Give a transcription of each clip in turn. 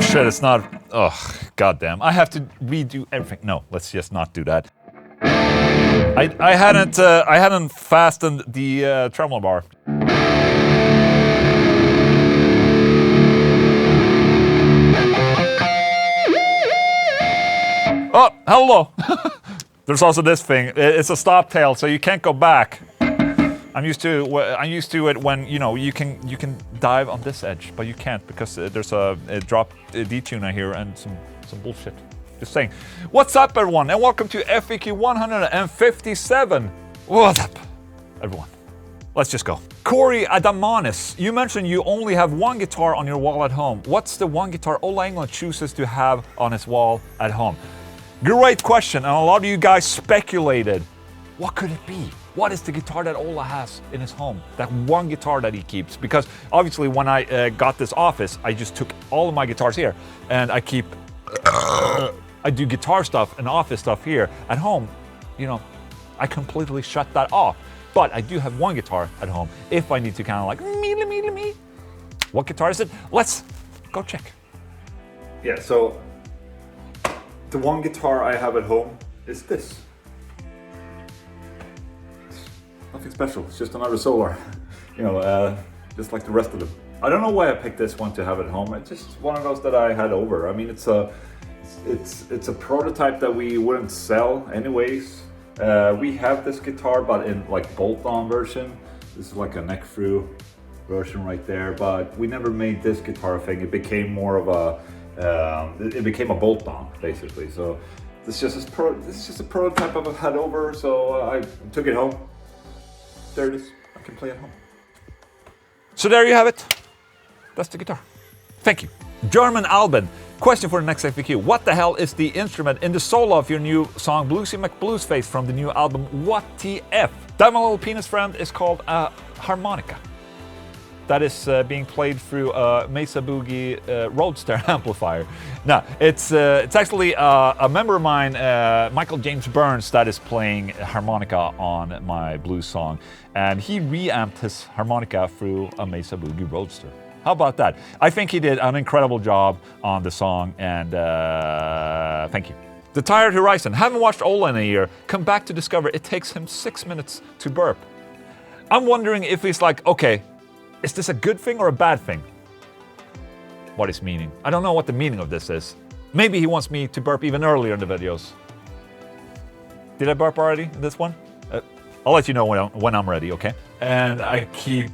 shit, it's not... Oh, goddamn. I have to redo everything. No, let's just not do that. I hadn't fastened the tremolo bar. Oh, hello! There's also this thing. It's a stop tail, so you can't go back. I'm used to it when you can dive on this edge, but you can't because there's a drop detuner here and some bullshit. Just saying. What's up, everyone, and welcome to FAQ157. What's up, everyone? Let's just go. Corey Adamanis, you mentioned you only have one guitar on your wall at home. What's the one guitar Ola Englund chooses to have on his wall at home? Great question, and a lot of you guys speculated. What could it be? What is the guitar that Ola has in his home? That one guitar that he keeps? Because obviously when I got this office, I just took all of my guitars here and I keep... I do guitar stuff and office stuff here. At home, I completely shut that off. But I do have one guitar at home if I need to kind of like... me. What guitar is it? Let's go check. Yeah, so the one guitar I have at home is this. Nothing special, it's just another Solar, just like the rest of them. I don't know why I picked this one to have at home. It's just one of those that I had over. I mean, it's a prototype that we wouldn't sell anyways. We have this guitar, but in like bolt-on version. This is like a neck-through version right there, but we never made this guitar thing. It became more of a, it became a bolt-on basically. So this is just a prototype I've had over, so I took it home. There it is. I can play at home. So there you have it. That's the guitar. Thank you. German Albin. Question for the next FAQ. What the hell is the instrument in the solo of your new song Bluesy McBluesface from the new album What TF? That my little penis friend is called a harmonica. That is being played through a Mesa Boogie Roadster amplifier. No, it's actually a member of mine, Michael James Burns, that is playing harmonica on my blues song. And he reamped his harmonica through a Mesa Boogie Roadster. How about that? I think he did an incredible job on the song, and thank you. The Tired Horizon. Haven't watched Ola in a year. Come back to discover it takes him 6 minutes to burp. I'm wondering if he's like, okay, is this a good thing or a bad thing? What is meaning? I don't know what the meaning of this is. Maybe he wants me to burp even earlier in the videos. Did I burp already in this one? I'll let you know when I'm ready, okay? And I keep...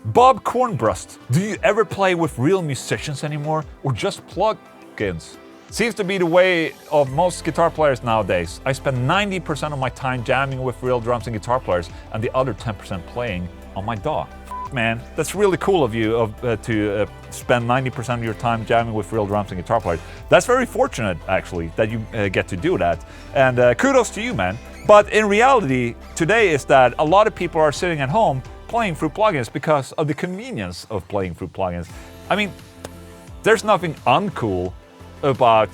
Bob Cornbrust. Do you ever play with real musicians anymore or just plug-ins? Seems to be the way of most guitar players nowadays. I spend 90% of my time jamming with real drums and guitar players and the other 10% playing on my DAW. Man, that's really cool of you to spend 90% of your time jamming with real drums and guitar players. That's very fortunate, actually, that you get to do that. And kudos to you, man. But in reality, today is that a lot of people are sitting at home playing through plugins because of the convenience of playing through plugins. I mean, there's nothing uncool about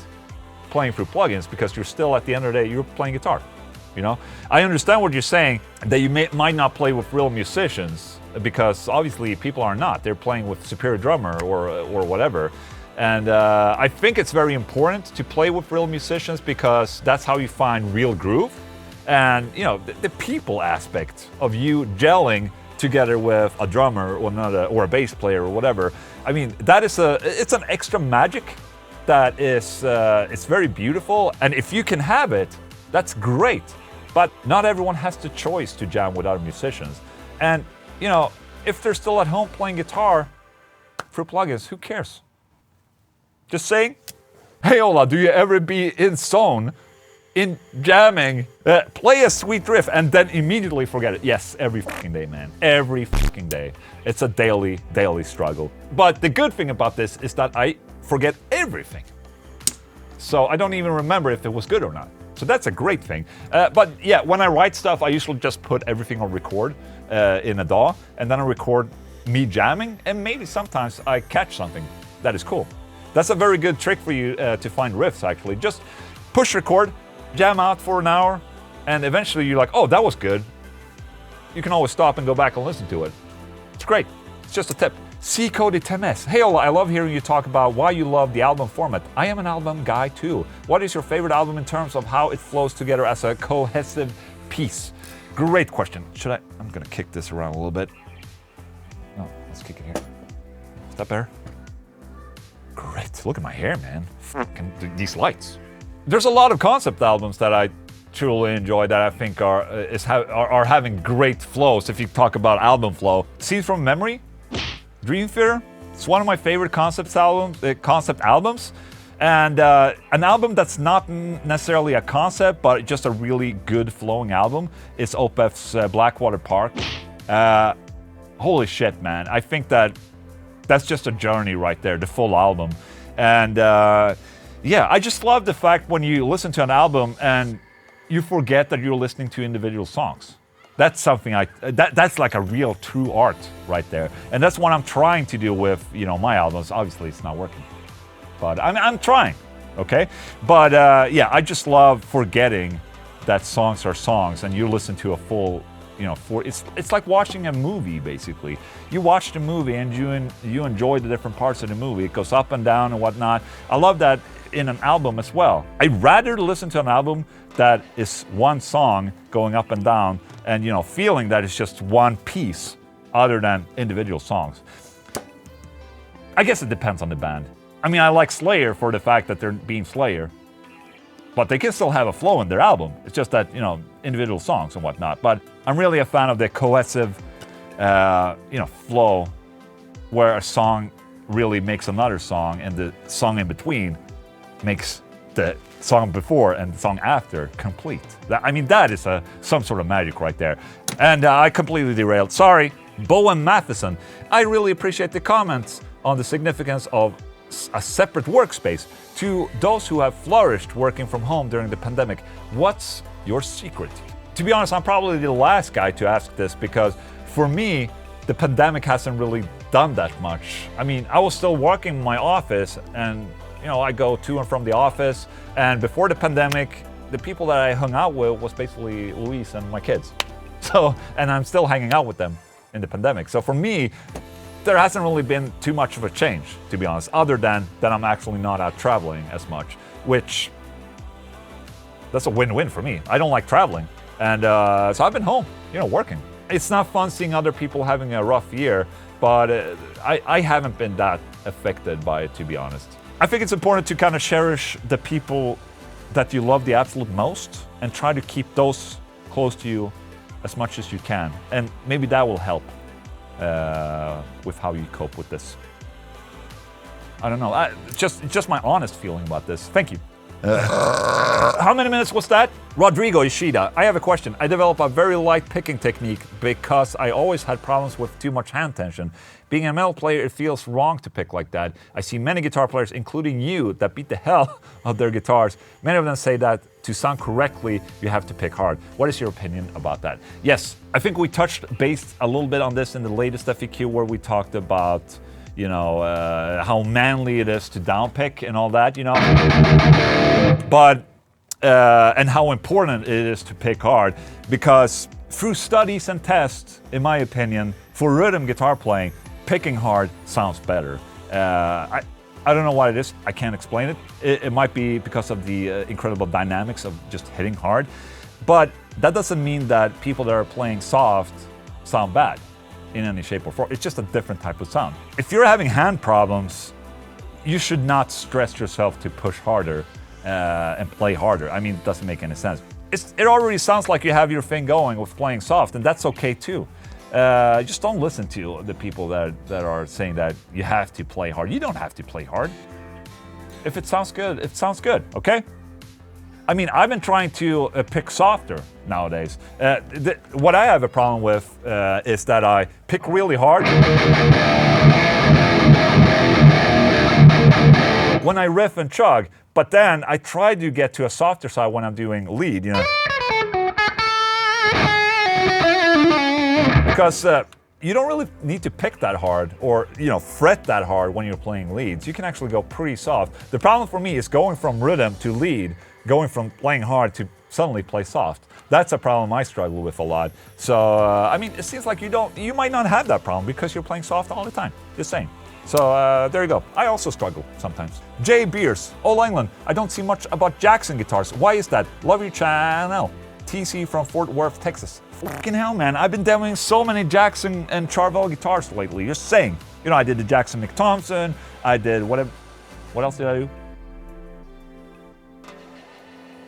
playing through plugins because you're still, at the end of the day, you're playing guitar. I understand what you're saying, that you might not play with real musicians because obviously people are not. They're playing with Superior Drummer or whatever. And I think it's very important to play with real musicians because that's how you find real groove. And the people aspect of you gelling together with a drummer or a bass player or whatever. I mean, it's an extra magic that is it's very beautiful, and if you can have it, that's great. But not everyone has the choice to jam with other musicians. And if they're still at home playing guitar through plugins, who cares? Just saying. Hey Ola, do you ever be in zone in jamming, play a sweet riff and then immediately forget it? Yes, every fucking day, man. Every fucking day. It's a daily struggle. But the good thing about this is that I forget everything. So I don't even remember if it was good or not. So that's a great thing. But yeah, when I write stuff, I usually just put everything on record in a DAW, and then I record me jamming, and maybe sometimes I catch something that is cool. That's a very good trick for you to find riffs, actually. Just push record, jam out for an hour, and eventually you're like, oh, that was good. You can always stop and go back and listen to it. It's great. It's just a tip. C. Cody Temes. Hey Ola, I love hearing you talk about why you love the album format. I am an album guy too. What is your favorite album in terms of how it flows together as a cohesive piece? Great question. I'm gonna kick this around a little bit. No, let's kick it here. Is that better? Great. Look at my hair, man. Fucking these lights. There's a lot of concept albums that I truly enjoy that I think are having great flows. If you talk about album flow, Scenes from Memory, Dream Theater. It's one of my favorite concept albums, and an album that's not necessarily a concept, but just a really good flowing album is Opeth's Blackwater Park. Holy shit, man! I think that's just a journey right there, the full album, and yeah, I just love the fact when you listen to an album and you forget that you're listening to individual songs. That's something that's like a real true art right there. And that's what I'm trying to do with, my albums. Obviously it's not working, but I'm trying, okay? But yeah, I just love forgetting that songs are songs and you listen to a full, it's like watching a movie basically. You watch the movie and you enjoy the different parts of the movie. It goes up and down and whatnot. I love that in an album as well. I'd rather listen to an album that is one song going up and down and feeling that it's just one piece other than individual songs. I guess it depends on the band. I mean, I like Slayer for the fact that they're being Slayer, but they can still have a flow in their album. It's just that, individual songs and whatnot. But I'm really a fan of the cohesive, flow where a song really makes another song and the song in between makes the song before and the song after complete. That is some sort of magic right there. And I completely derailed. Sorry. Bowen Matheson. I really appreciate the comments on the significance of a separate workspace to those who have flourished working from home during the pandemic. What's your secret? To be honest, I'm probably the last guy to ask this because for me, the pandemic hasn't really done that much. I was still working in my office and I go to and from the office, and before the pandemic, the people that I hung out with was basically Louise and my kids. And I'm still hanging out with them in the pandemic. So for me, there hasn't really been too much of a change, to be honest, other than that I'm actually not out traveling as much, which that's a win-win for me. I don't like traveling, and so I've been home, working. It's not fun seeing other people having a rough year, but I haven't been that affected by it, to be honest. I think it's important to kind of cherish the people that you love the absolute most and try to keep those close to you as much as you can. And maybe that will help with how you cope with this. I don't know. Just my honest feeling about this. Thank you. How many minutes was that? Rodrigo Ishida, I have a question. I developed a very light picking technique because I always had problems with too much hand tension. Being a metal player, it feels wrong to pick like that. I see many guitar players, including you, that beat the hell out of their guitars. Many of them say that to sound correctly, you have to pick hard. What is your opinion about that? Yes, I think we touched base a little bit on this in the latest FAQ where we talked about how manly it is to downpick and all that, But, and how important it is to pick hard, because through studies and tests, in my opinion, for rhythm guitar playing, picking hard sounds better. I don't know what it is, I can't explain it. It might be because of the incredible dynamics of just hitting hard, but that doesn't mean that people that are playing soft sound bad in any shape or form. It's just a different type of sound. If you're having hand problems, you should not stress yourself to push harder and play harder. It doesn't make any sense. It already sounds like you have your thing going with playing soft, and that's okay too. Just don't listen to the people that are saying that you have to play hard. You don't have to play hard. If it sounds good, it sounds good, okay? I've been trying to pick softer nowadays. What I have a problem with is that I pick really hard when I riff and chug, but then I try to get to a softer side when I'm doing lead, Because you don't really need to pick that hard or, fret that hard when you're playing leads. You can actually go pretty soft. The problem for me is going from rhythm to lead, going from playing hard to suddenly play soft. That's a problem I struggle with a lot. So, I mean, it seems like you might not have that problem because you're playing soft all the time. Just saying. So there you go. I also struggle sometimes. Jay Beers, Englund, I don't see much about Jackson guitars. Why is that? Love your channel. TC from Fort Worth, Texas. Fucking hell, man. I've been demoing so many Jackson and Charvel guitars lately. Just saying. You know, I did the Jackson McThompson. I did whatever. What else did I do?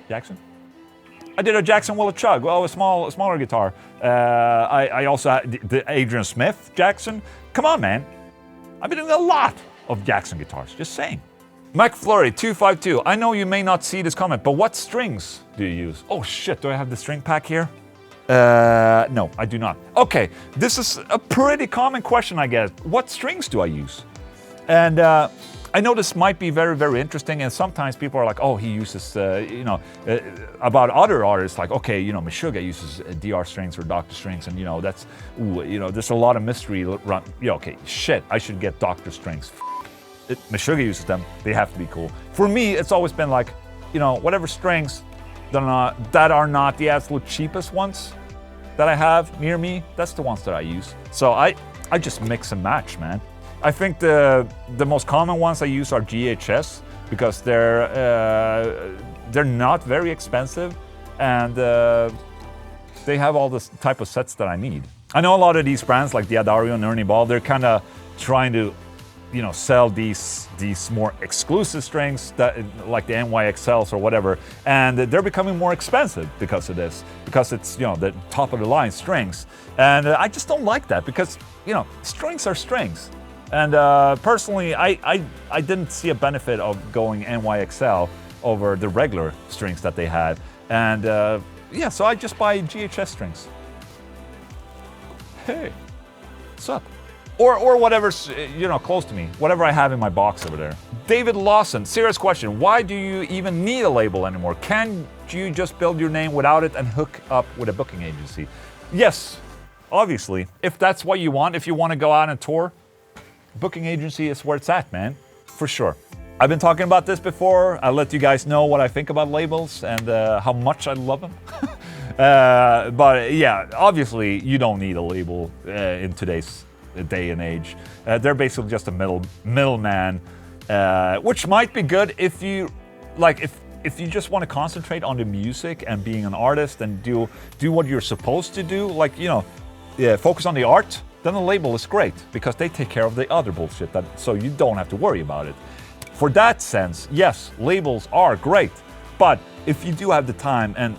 Jackson? I did a Jackson Willow Chug. Well, a smaller guitar. I also had the Adrian Smith Jackson. Come on, man. I've been doing a lot of Jackson guitars. Just saying. McFlurry252, I know you may not see this comment, but what strings do you use? Oh shit, do I have the string pack here? No, I do not. Okay, this is a pretty common question, I guess. What strings do I use? And I know this might be very, very interesting, and sometimes people are like, oh, he uses, about other artists, like, okay, you know, Meshuggah uses DR strings or Dr. strings, and, you know, that's, ooh, you know, there's a lot of mystery. Yeah, okay, shit, I should get Dr. strings. Meshuggah uses them, they have to be cool. For me, it's always been like, you know, whatever strings that are not the absolute cheapest ones that I have near me, that's the ones that I use. So I just mix and match, man. I think the most common ones I use are GHS because they're not very expensive and they have all this type of sets that I need. I know a lot of these brands like Diadario and Ernie Ball, they're kind of trying to, you know, sell these more exclusive strings that like the NYXLs or whatever, and they're becoming more expensive because of this, because it's, you know, the top of the line strings, and I just don't like that because, you know, strings are strings, and personally I didn't see a benefit of going NYXL over the regular strings that they had, and yeah, so I just buy GHS strings. Hey, what's up? Or whatever's, you know, close to me. Whatever I have in my box over there. David Lawson, serious question. Why do you even need a label anymore? Can you just build your name without it and hook up with a booking agency? Yes, obviously. If that's what you want, if you want to go out and tour, booking agency is where it's at, man. For sure. I've been talking about this before. I'll let you guys know what I think about labels and how much I love them. But yeah, obviously you don't need a label in today's day and age. They're basically just a middleman, which might be good if you like if you just want to concentrate on the music and being an artist and do what you're supposed to do, like, you know, focus on the art. Then the label is great because they take care of the other bullshit, so you don't have to worry about it. For that sense, yes, labels are great, but if you do have the time, and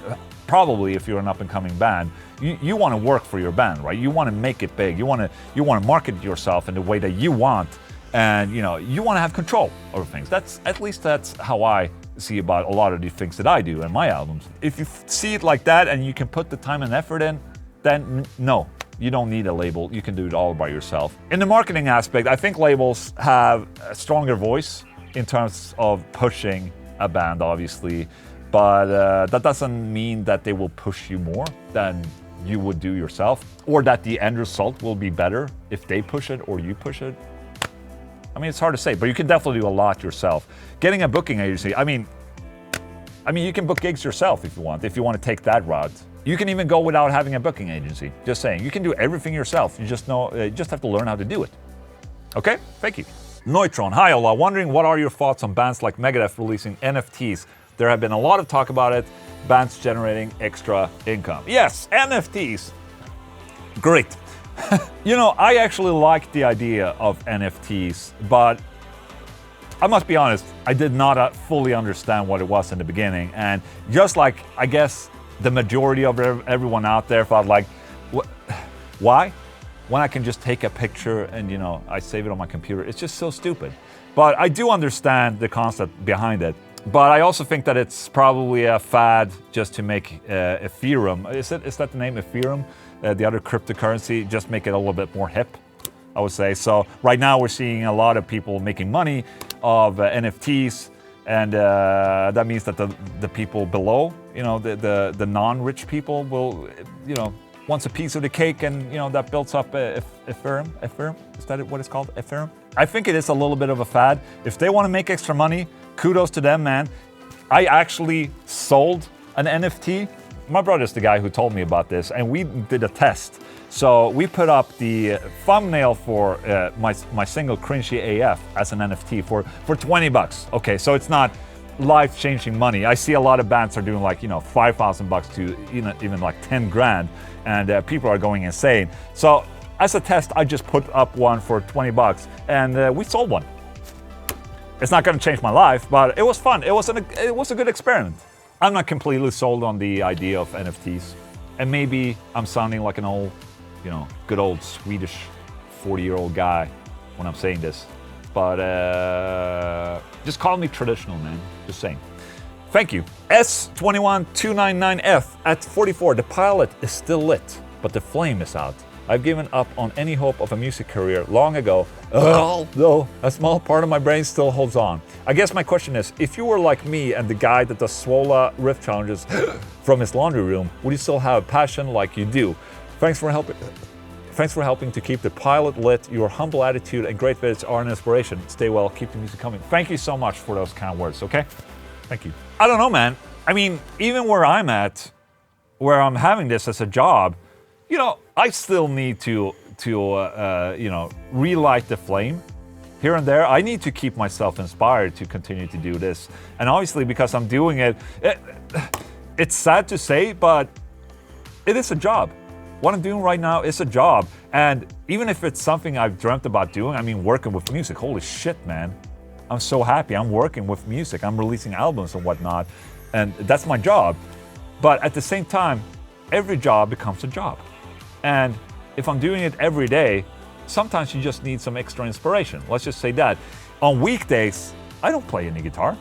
probably if you're an up-and-coming band, you want to work for your band, right? You want to make it big. You want to market yourself in the way that you want, and you know, you want to have control over things. That's how I see about a lot of the things that I do in my albums. If you see it like that and you can put the time and effort in, then no, you don't need a label. You can do it all by yourself. In the marketing aspect, I think labels have a stronger voice in terms of pushing a band, obviously, but that doesn't mean that they will push you more than you would do yourself, or that the end result will be better if they push it or you push it. I mean, it's hard to say, but you can definitely do a lot yourself. Getting a booking agency, I mean, you can book gigs yourself if you want to take that route. You can even go without having a booking agency. Just saying, you can do everything yourself. You just have to learn how to do it. Okay, thank you. Neutron, hi Ola, wondering what are your thoughts on bands like Megadeth releasing NFTs? There have been a lot of talk about it, bands generating extra income. Yes, NFTs, great. You know, I actually like the idea of NFTs, but I must be honest, I did not fully understand what it was in the beginning. And just like, I guess, the majority of everyone out there thought like, why? When I can just take a picture and, you know, I save it on my computer. It's just so stupid. But I do understand the concept behind it. But I also think that it's probably a fad just to make Ethereum, is that the name, Ethereum? The other cryptocurrency, just make it a little bit more hip, I would say. So right now we're seeing a lot of people making money of NFTs, and that means that the people below, you know, the non-rich people will, you know, wants a piece of the cake, and, you know, that builds up Ethereum. Ethereum? Is that what it's called? Ethereum? I think it is a little bit of a fad. If they want to make extra money, kudos to them, man. I actually sold an NFT. My brother's the guy who told me about this, and we did a test. So we put up the thumbnail for my single Cringy AF as an NFT for 20 bucks. Okay, so it's not life-changing money. I see a lot of bands are doing like, you know, 5,000 bucks to even like 10 grand, and people are going insane. So as a test, I just put up one for 20 bucks, and we sold one. It's not going to change my life, but it was fun. It was a good experiment. I'm not completely sold on the idea of NFTs, and maybe I'm sounding like an old, you know, good old Swedish 40-year-old guy when I'm saying this, but just call me traditional, man. Just saying. Thank you. S21299F at 44. The pilot is still lit, but the flame is out. I've given up on any hope of a music career long ago, though a small part of my brain still holds on. I guess my question is, if you were like me and the guy that does Swola riff challenges from his laundry room, would you still have a passion like you do? Thanks for helping to keep the pilot lit. Your humble attitude and great vids are an inspiration. Stay well, keep the music coming. Thank you so much for those kind words, okay? Thank you. I don't know, man. I mean, even where I'm at, where I'm having this as a job, you know, I still need to you know, relight the flame here and there. I need to keep myself inspired to continue to do this. And obviously, because I'm doing it, it's sad to say, but it is a job. What I'm doing right now is a job. And even if it's something I've dreamt about doing, I mean, working with music, holy shit, man. I'm so happy I'm working with music. I'm releasing albums and whatnot, and that's my job. But at the same time, every job becomes a job. And if I'm doing it every day, sometimes you just need some extra inspiration. Let's just say that. On weekdays, I don't play any guitar.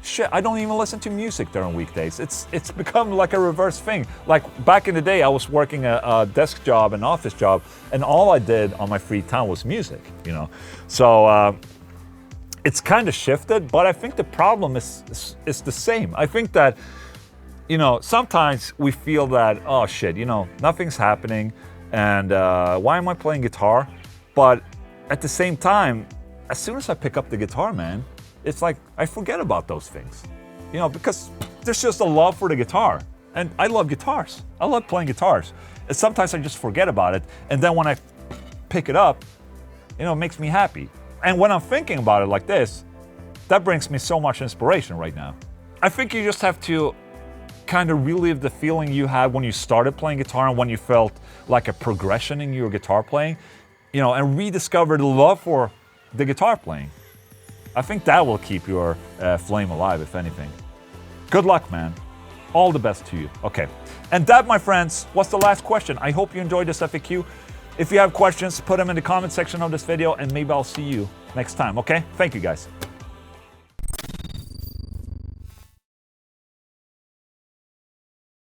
Shit, I don't even listen to music during weekdays. It's become like a reverse thing. Like back in the day, I was working a desk job, an office job, and all I did on my free time was music, you know. So it's kind of shifted, but I think the problem is the same. I think that, you know, sometimes we feel that, oh shit, you know, nothing's happening, and why am I playing guitar? But at the same time, as soon as I pick up the guitar, man, it's like I forget about those things, you know, because there's just a love for the guitar, and I love guitars. I love playing guitars, and sometimes I just forget about it, and then when I pick it up, you know, it makes me happy. And when I'm thinking about it like this, that brings me so much inspiration right now. I think you just have to kind of relive the feeling you had when you started playing guitar and when you felt like a progression in your guitar playing, you know, and rediscover the love for the guitar playing. I think that will keep your flame alive, if anything. Good luck, man. All the best to you. Okay. And that, my friends, was the last question. I hope you enjoyed this FAQ. If you have questions, put them in the comment section of this video, and maybe I'll see you next time, okay? Thank you, guys.